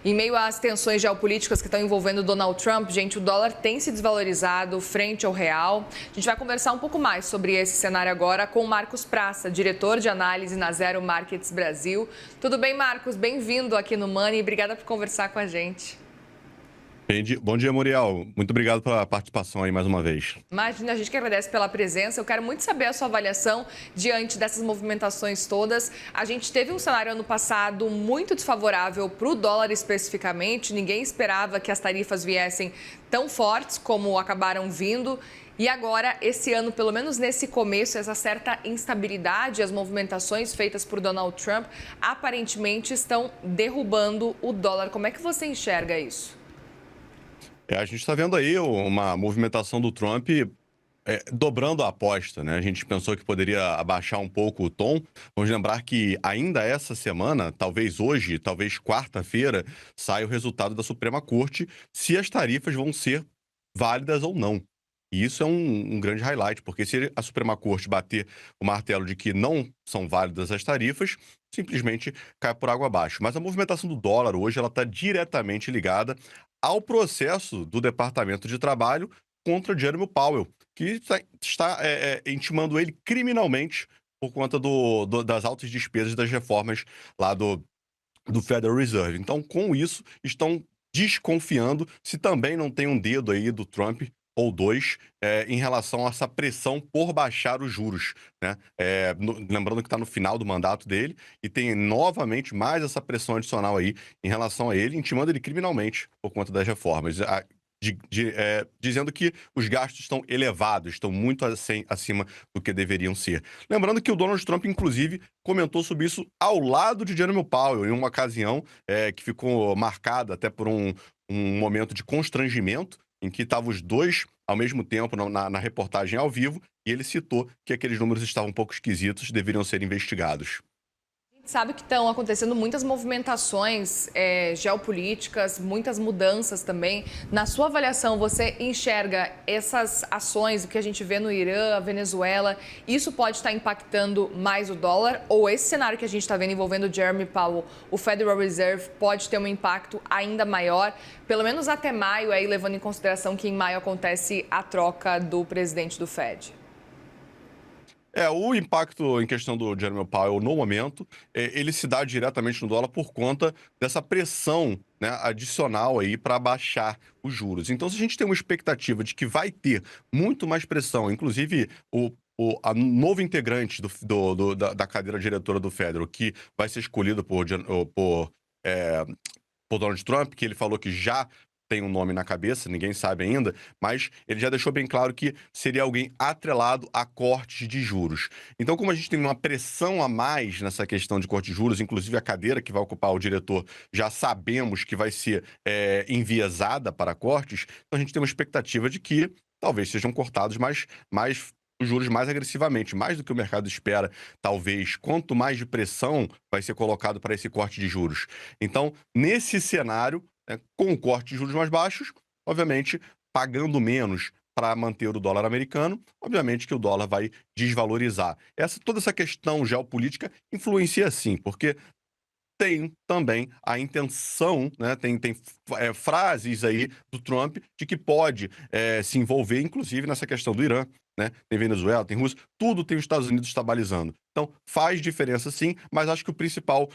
Em meio às tensões geopolíticas que estão envolvendo Donald Trump, gente, o dólar tem se desvalorizado frente ao real. A gente vai conversar um pouco mais sobre esse cenário agora com o Marcos Praça, diretor de análise na Zero Markets Brasil. Tudo bem, Marcos? Bem-vindo aqui no Money e obrigada por conversar com a gente. Bom dia, Muriel. Muito obrigado pela participação aí mais uma vez. Imagina, a gente que agradece pela presença. Eu quero muito saber a sua avaliação diante dessas movimentações todas. A gente teve um cenário ano passado muito desfavorável para o dólar especificamente. Ninguém esperava que as tarifas viessem tão fortes como acabaram vindo. E agora, esse ano, pelo menos nesse começo, essa certa instabilidade, as movimentações feitas por Donald Trump, aparentemente estão derrubando o dólar. Como é que você enxerga isso? A gente está vendo aí uma movimentação do Trump dobrando a aposta, né? A gente pensou que poderia abaixar um pouco o tom. Vamos lembrar que ainda essa semana, talvez hoje, talvez quarta-feira, sai o resultado da Suprema Corte se as tarifas vão ser válidas ou não. E isso é um grande highlight, porque se a Suprema Corte bater o martelo de que não são válidas as tarifas, simplesmente cai por água abaixo. Mas a movimentação do dólar hoje ela está diretamente ligada ao processo do Departamento de Trabalho contra Jerome Powell, que está intimando ele criminalmente por conta das altas despesas das reformas lá do Federal Reserve. Então, com isso, estão desconfiando se também não tem um dedo aí do Trump ou dois em relação a essa pressão por baixar os juros, né? Lembrando que está no final do mandato dele e tem novamente mais essa pressão adicional aí em relação a ele, intimando ele criminalmente por conta das reformas. Dizendo que os gastos estão elevados, estão muito acima do que deveriam ser. Lembrando que o Donald Trump, inclusive, comentou sobre isso ao lado de Jerome Powell, em uma ocasião que ficou marcada até por um momento de constrangimento, em que estavam os dois ao mesmo tempo na reportagem ao vivo, e ele citou que aqueles números estavam um pouco esquisitos, deveriam ser investigados. A gente sabe que estão acontecendo muitas movimentações geopolíticas, muitas mudanças também. Na sua avaliação, você enxerga essas ações, o que a gente vê no Irã, a Venezuela, isso pode estar impactando mais o dólar? Ou esse cenário que a gente está vendo envolvendo o Jerome Powell, o Federal Reserve, pode ter um impacto ainda maior, pelo menos até maio, aí levando em consideração que em maio acontece a troca do presidente do Fed? O impacto em questão do Jerome Powell no momento, ele se dá diretamente no dólar por conta dessa pressão, né, adicional aí para baixar os juros. Então, se a gente tem uma expectativa de que vai ter muito mais pressão, inclusive a novo integrante da cadeira diretora do Federal, que vai ser escolhido por Donald Trump, que ele falou que já tem um nome na cabeça, ninguém sabe ainda, mas ele já deixou bem claro que seria alguém atrelado a cortes de juros. Então, como a gente tem uma pressão a mais nessa questão de corte de juros, inclusive a cadeira que vai ocupar o diretor, já sabemos que vai ser enviesada para cortes, então a gente tem uma expectativa de que talvez sejam cortados mais os juros mais agressivamente, mais do que o mercado espera, talvez. Quanto mais de pressão vai ser colocado para esse corte de juros. Então, nesse cenário, com o corte de juros mais baixos, obviamente, pagando menos para manter o dólar americano, obviamente que o dólar vai desvalorizar. Toda essa questão geopolítica influencia sim, porque tem também a intenção, né, tem frases aí do Trump de que pode se envolver, inclusive, nessa questão do Irã, né? Tem Venezuela, tem Rússia, tudo tem os Estados Unidos estabilizando. Então, faz diferença sim, mas acho que o principal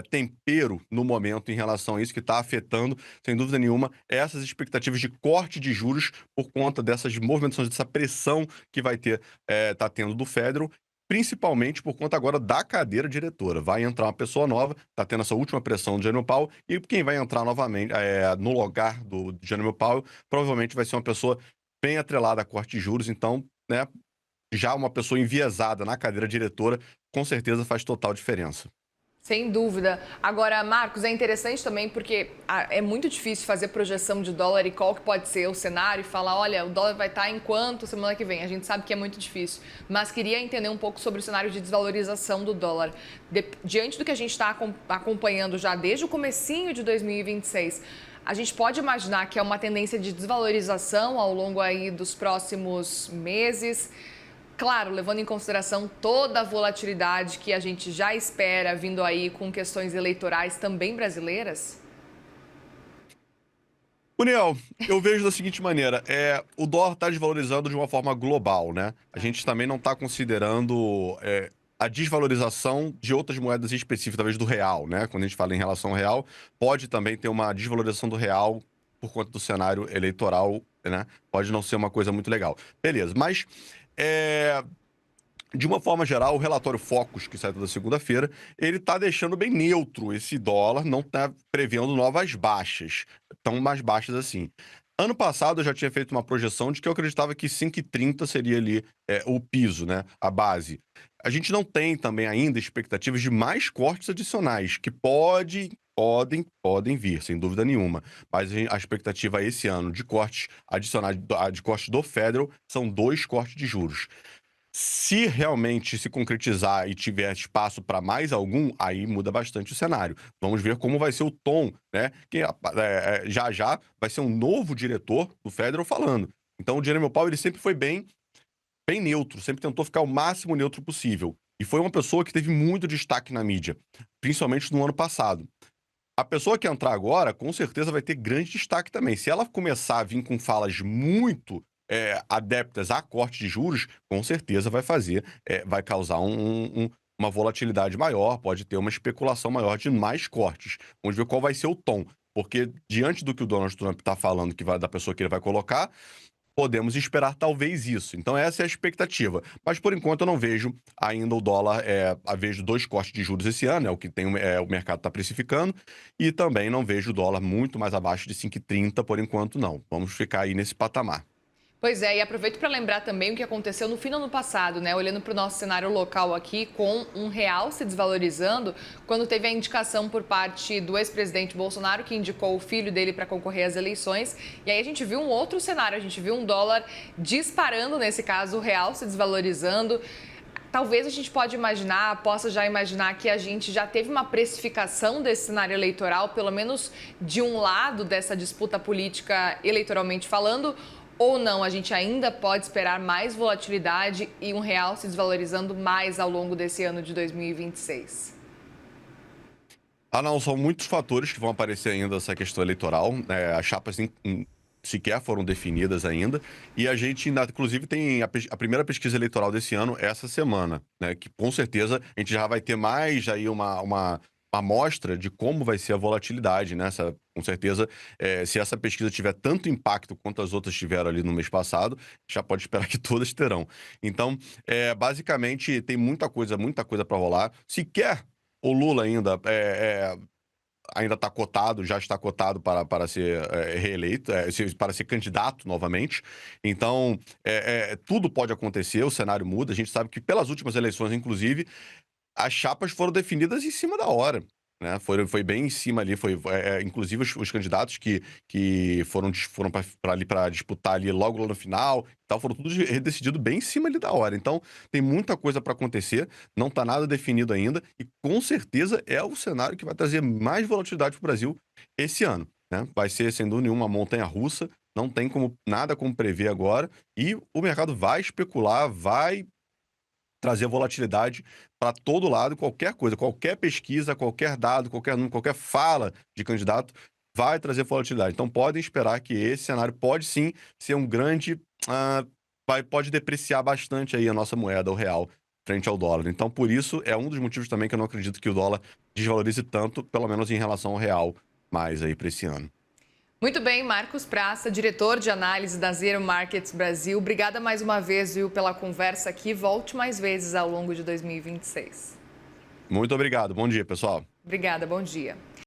tempero no momento em relação a isso, que está afetando, sem dúvida nenhuma, é essas expectativas de corte de juros por conta dessas movimentações, dessa pressão que vai tá tendo do Federal, principalmente por conta agora da cadeira diretora. Vai entrar uma pessoa nova, está tendo essa última pressão do Jerome Powell, e quem vai entrar novamente no lugar do Jerome Powell provavelmente vai ser uma pessoa bem atrelada a corte de juros, então, né, já uma pessoa enviesada na cadeira diretora, com certeza faz total diferença. Sem dúvida. Agora, Marcos, é interessante também porque é muito difícil fazer projeção de dólar e qual que pode ser o cenário e falar, olha, o dólar vai estar em quanto semana que vem. A gente sabe que é muito difícil, mas queria entender um pouco sobre o cenário de desvalorização do dólar. Diante do que a gente está acompanhando já desde o comecinho de 2026, a gente pode imaginar que é uma tendência de desvalorização ao longo aí dos próximos meses. Claro, levando em consideração toda a volatilidade que a gente já espera vindo aí com questões eleitorais também brasileiras? Uniel, eu vejo da seguinte maneira, o dólar está desvalorizando de uma forma global, né? A gente também não está considerando a desvalorização de outras moedas específicas, talvez do real, né? Quando a gente fala em relação ao real, pode também ter uma desvalorização do real por conta do cenário eleitoral, né? Pode não ser uma coisa muito legal. Beleza, mas de uma forma geral, o relatório Focus, que sai toda segunda-feira, ele está deixando bem neutro esse dólar, não está prevendo novas baixas, tão mais baixas assim. Ano passado eu já tinha feito uma projeção de que eu acreditava que 5,30 seria ali o piso, né, a base. A gente não tem também ainda expectativas de mais cortes adicionais, que podem vir, sem dúvida nenhuma. Mas a expectativa esse ano de cortes adicionais, de cortes do Federal, são 2 cortes de juros. Se realmente se concretizar e tiver espaço para mais algum, aí muda bastante o cenário. Vamos ver como vai ser o tom, né? Que já vai ser um novo diretor do Federal falando. Então o Jerome Powell ele sempre foi bem neutro, sempre tentou ficar o máximo neutro possível. E foi uma pessoa que teve muito destaque na mídia, principalmente no ano passado. A pessoa que entrar agora, com certeza vai ter grande destaque também. Se ela começar a vir com falas muito adeptas a corte de juros, com certeza vai causar uma volatilidade maior, pode ter uma especulação maior de mais cortes. Vamos ver qual vai ser o tom. Porque, diante do que o Donald Trump está falando da pessoa que ele vai colocar, podemos esperar talvez isso. Então, essa é a expectativa. Mas, por enquanto, eu não vejo ainda o dólar. Vejo 2 cortes de juros esse ano, é o que o mercado está precificando. E também não vejo o dólar muito mais abaixo de 5,30, por enquanto, não. Vamos ficar aí nesse patamar. Pois é, e aproveito para lembrar também o que aconteceu no fim do ano passado, né? Olhando para o nosso cenário local aqui, com um real se desvalorizando, quando teve a indicação por parte do ex-presidente Bolsonaro, que indicou o filho dele para concorrer às eleições. E aí a gente viu um outro cenário, a gente viu um dólar disparando, nesse caso, o real se desvalorizando. Talvez a gente possa já imaginar que a gente já teve uma precificação desse cenário eleitoral, pelo menos de um lado dessa disputa política eleitoralmente falando, ou não, a gente ainda pode esperar mais volatilidade e um real se desvalorizando mais ao longo desse ano de 2026? Não, são muitos fatores que vão aparecer ainda essa questão eleitoral. As chapas sequer foram definidas ainda. E a gente ainda, inclusive, tem a primeira pesquisa eleitoral desse ano essa semana, né? Que com certeza a gente já vai ter mais aí uma amostra de como vai ser a volatilidade, né? Com certeza, se essa pesquisa tiver tanto impacto quanto as outras tiveram ali no mês passado, já pode esperar que todas terão. Então, basicamente, tem muita coisa para rolar. Sequer o Lula ainda está cotado, já está cotado para ser reeleito, para ser candidato novamente. Então, tudo pode acontecer, o cenário muda. A gente sabe que pelas últimas eleições, inclusive, as chapas foram definidas em cima da hora, né? Foi bem em cima ali, inclusive os candidatos que foram para disputar ali logo lá no final, tal, foram tudo decidido bem em cima ali da hora. Então, tem muita coisa para acontecer, não está nada definido ainda e com certeza é o cenário que vai trazer mais volatilidade para o Brasil esse ano, né? Vai ser, sem dúvida nenhuma, uma montanha-russa, não tem nada como prever agora e o mercado vai especular, vai trazer volatilidade para todo lado, qualquer coisa, qualquer pesquisa, qualquer dado, qualquer número, qualquer fala de candidato vai trazer volatilidade. Então podem esperar que esse cenário pode sim ser um grande, pode depreciar bastante aí a nossa moeda, o real, frente ao dólar. Então por isso é um dos motivos também que eu não acredito que o dólar desvalorize tanto, pelo menos em relação ao real, mais aí para esse ano. Muito bem, Marcos Praça, diretor de análise da Zero Markets Brasil. Obrigada mais uma vez, viu, pela conversa aqui. Volte mais vezes ao longo de 2026. Muito obrigado. Bom dia, pessoal. Obrigada, bom dia.